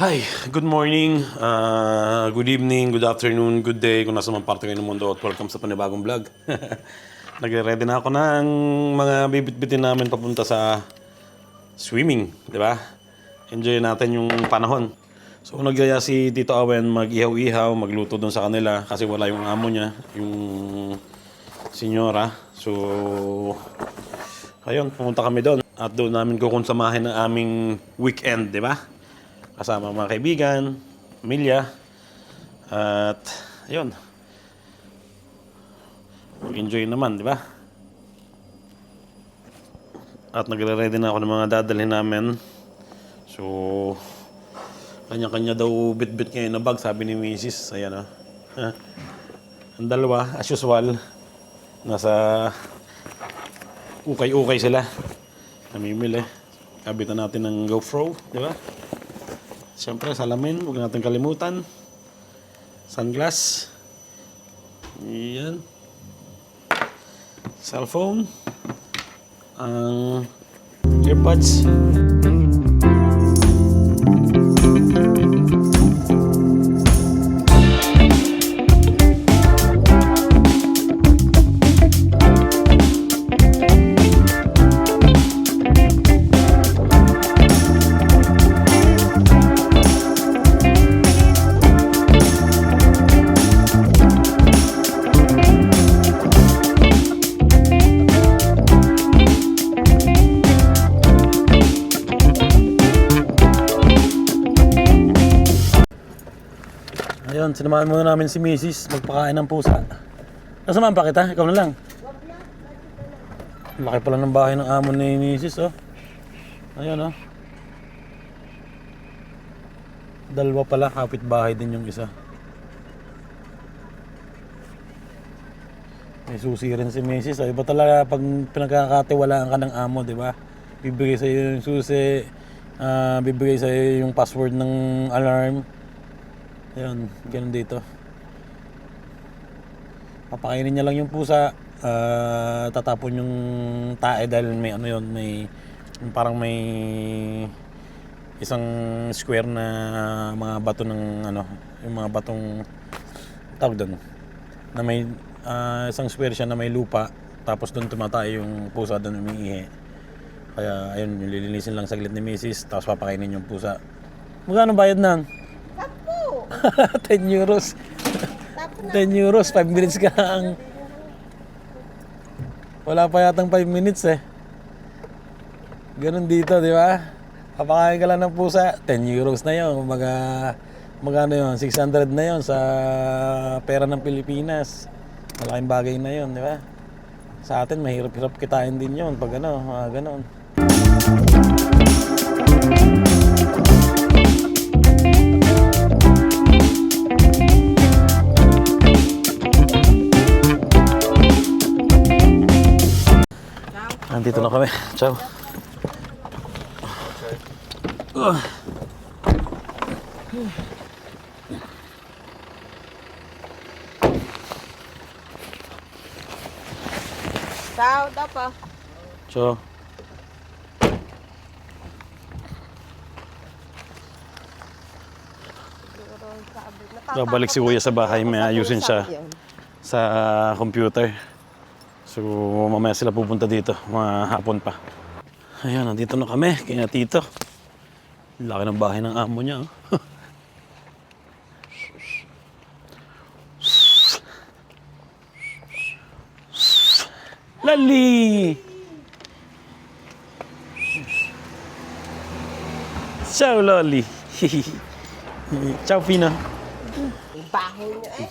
Hi, good morning, good evening, good afternoon, good day kung nasa man parte kayo ng mundo at welcome sa panibagong vlog. Nagre-ready na ako ng mga bibit-bitin namin papunta sa swimming, di ba? Enjoy natin yung panahon. So nagyaya si Tito Awen mag-ihaw-ihaw, magluto doon sa kanila kasi wala yung amo niya, yung senyora. So ayun, pumunta kami doon at doon namin kukonsamahin ang aming weekend, di ba? Kasama mga kaibigan, pamilya, at ayun, mag-enjoy naman, di ba? At nagre-ready na ako ng mga dadalhin namin. So, kanya-kanya daw bit-bit ngayon na bag, sabi ni Mrs. Ayan o. Ang dalawa, as usual, nasa ukay-ukay sila. Namimili. Kabitan natin ng GoPro, di ba? Siyempre, salamin, huwag natin kalimutan. Sunglass. Yan. Cellphone. Ang earbuds. Ayun, sinamahan muna namin si Mrs. magpakain ng pusa. Kasamahan pa kita? Ikaw na lang. Laki pala ng bahay ng amo ni Mrs. Oh. Ayun oh. Dalawa pala, kapit-bahay din yung isa. May susi rin si Mrs. Oh. Iba talaga pag pinagkakatiwalaan ka ng amo, di ba? Bibigay sa iyo yung susi, bibigay sa iyo yung password ng alarm. Ayun, ganun dito. Papakainin niya lang yung pusa, tatapon yung tae dahil may ano yun, may parang may isang square na mga bato ng ano, yung mga batong tawag doon. Na may isang square siya na may lupa, tapos doon tumatay yung pusa, doon umiihi. Kaya ayun, lilinisin lang saglit ni Mrs. tapos papakainin yung pusa. Magkano bayad nang? 10 euros. 10 euros, 5 minutes ka lang. Wala pa yatang 5 minutes eh. Ganun dito, di ba? Papakain ka lang ng pusa, 10 euros na yun. Magkano yun? 600 na yun sa pera ng Pilipinas. Malaking bagay na yun, di ba? Sa atin, mahirap-hirap kitain din yun pag ano, ganun. Nandito na kami. Ciao. Ciao, dopo. Ciao. Balik si Kuya sa bahay. May ayusin siya sa computer. So, mamaya sila pupunta dito, mga hapon pa. Ayan, nandito na kami, kaya Tito. Laki ng bahay ng amo niya. Oh. Lali! Ciao, Loli! Ciao, Pina! Ang baho niyo eh.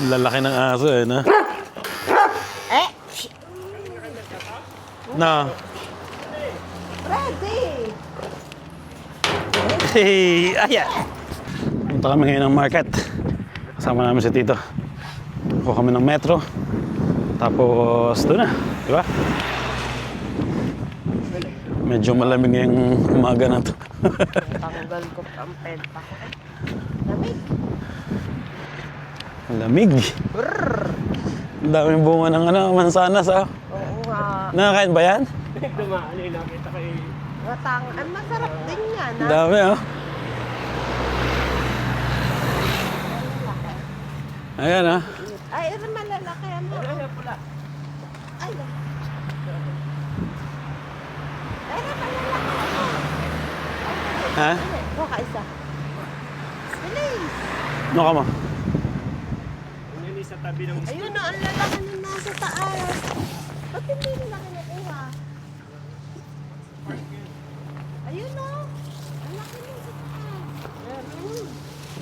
Ang lalaki ng aso eh, no? Eh! Na. Ready! Hey, aya. Punta kami ngayon ng market. Kasama namin si Tito. Kuha kami ng metro. Tapos doon na, di ba? Medyo malamig ngayong umaga na to. Tanggal ko ang penta ko eh. Lamig. Lamig. Ang daming bunga ng ano, mansanas ah. Oo nga. Nakakain ba yan? Ang masarap din yan. Ang dami ah. Ayan ah. Ay, ito malalaki. Ano? Ay, pula. Ay, ito malalaki. Ha? Ito ka isa. Bilis. Ano ka mo? Ayun na, ang lalaki na nasa taas. Ba't hindi nila kinukuha? Ayun na. Ang laki na sa taas.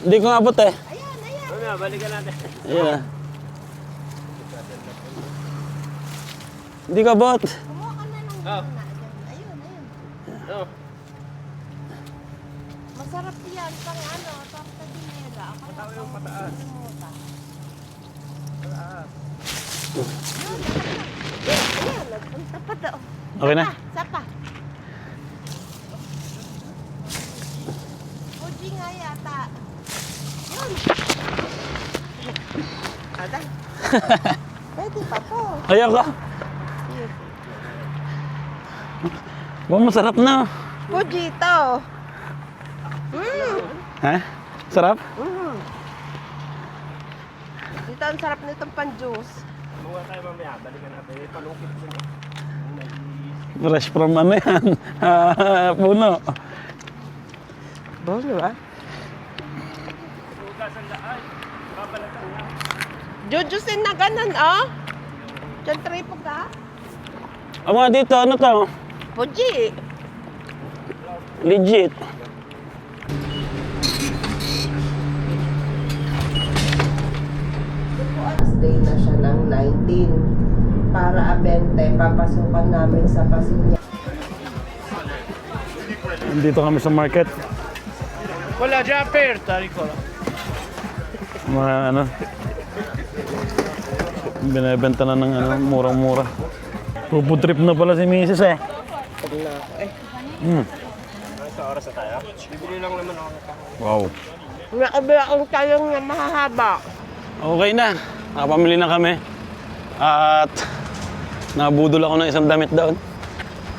Hindi ko abot eh. Ayan, ayan. Mamaya, balikan natin. Ayan ah. Hindi ka abot. Kumuha ka na ng gana. Ayun, ayun. Oh. Masarap yan. Pang ano, torta dinera. Ako yung pataas. Ayun, nagpunta pa daw. Okay na? Sapa. Fuji nga yata. Yun. Ada. Pwede pa po. Ayaw ka. Wow, masarap na. Fuji to. Ha? Sarap? Dito ang sarap nitong pan-juice. Kumuha tayo mamaya, balikan natin. Palungkit mo. Fresh from ano yan? Puno. Bono ah. Hugasan na ay. Babalatan na. Jujusin na ganun, oh. Diyan tripo ka. Ang mga dito, ano to? Fuji. Legit. Day na siya ng 19 para 20 papasukan namin sa Pasinya. Nandito kami sa market. Wala già aperta, Nicola. Mga ano. Binibenta na ng ano, murang-mura. Pupo trip na pala si Mrs. eh. Sa oras na tayo. Bibili lang naman ako. Wow. Nakabila akong tayong na mahahaba. Okay na. Nakapamili na kami. At nabudol ako ng isang damit doon.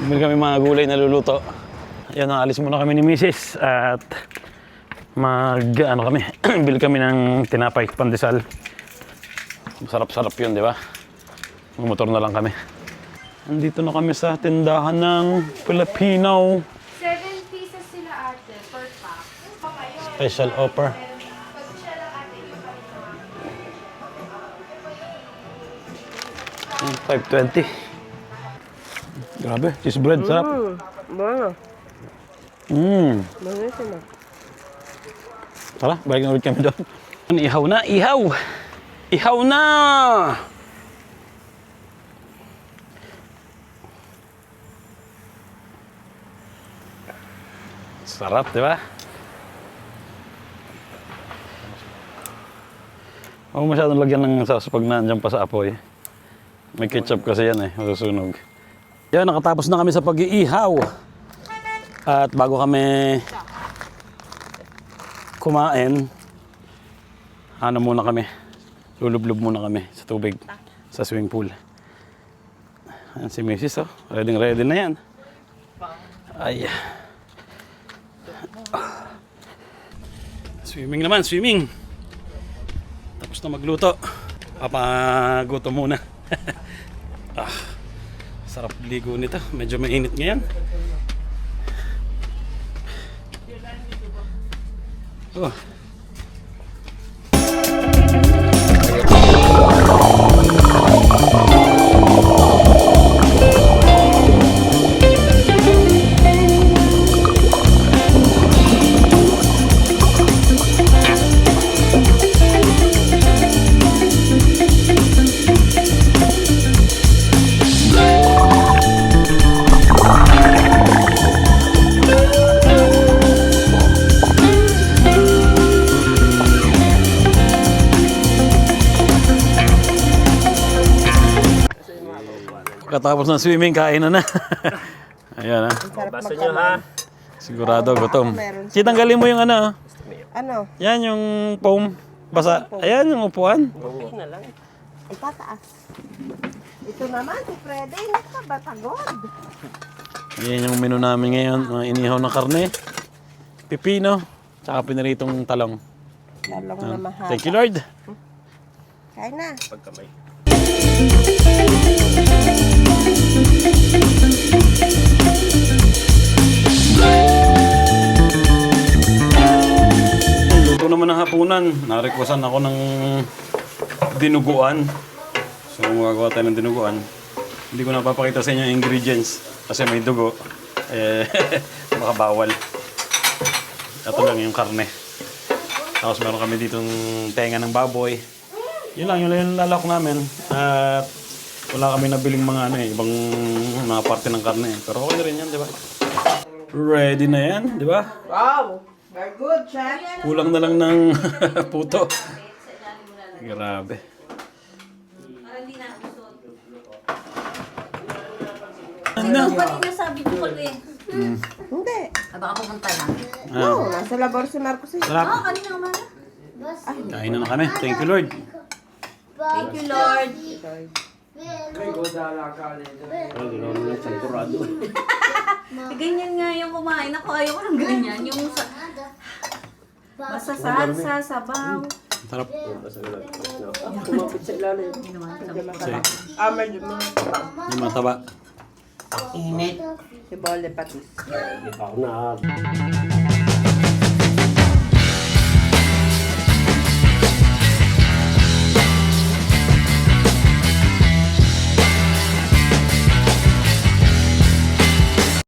Bumili kami mga gulay na luluto. Ayan, naalis muna kami ni Mrs. At ano kami, bili kami ng tinapay, pandesal. Sarap-sarap yun, di ba? Motor na lang kami. Andito na kami sa tindahan ng Filipino 7 pieces sila ate per pack. special offer. $5.20. Grabe, cheese bread, sarap. Bono. Bono sila. Tara, balik na ulit kami doon. Ihaw na, ihaw! Ihaw na! Sarap, di ba? Huwag masyadong lagyan ng sauce pag nandiyan pa sa apoy. May ketchup kasi yan eh, masusunog. Yan, nakatapos na kami sa pag-iihaw. At bago kami kumain, ano muna kami, lulublob muna kami sa tubig, sa swimming pool. Ayan si Mrs. Oh, ready na yan. Ay. Swimming naman, swimming. Tapos na magluto. Papaguto muna. Sarap ligo nito. Medyo mainit ngayon. Oh. Katapos ng swimming, kain na. Ayan ah. Sarap Basta nyo ha. Sigurado gutom. Meron. Tanggalin mo yung ano. Ano? Yan yung foam. Basa. Ayan yung upuan. Itataas. Ito naman si Freddy. Nakabatagod. Ayan yung menu namin ngayon. Mga inihaw na karne. Pipino. Tsaka pinaritong talong. Lalong na mahal. Thank you, Lord. Kain na. Pagkamay. Luto naman ng hapunan. Narequestan ako ng dinuguan. So, magagawa tayo ng dinuguan. Hindi ko napapakita sa inyo yung ingredients kasi may dugo. Eh, baka bawal. Ito lang yung karne. Tapos meron kami ditong tenga ng baboy. Yun lang yung lalak namin. At wala kami nabiling mga ibang mga parte ng karne. Pero okay na rin yan, di ba? Ready na yan, di ba? Wow! Very good, chef. Kulang na lang ng puto. Grabe. Ano? Kanina sabi ko pala eh. Hindi. Baka pumunta na. No, nasa labor si Marcos eh. Sarap. Kanina naman. Kain na kami. Thank you, Lord. Thank you, Lord. Ganyan nga yung kumain ako. Ayaw ko ng ganyan. Yung sa... Basta salsa, sabaw. Sarap. Kumapit sa ilalim. Hindi naman. Kasi, Medyo mga yung mataba. si Bole Patis. Ako na.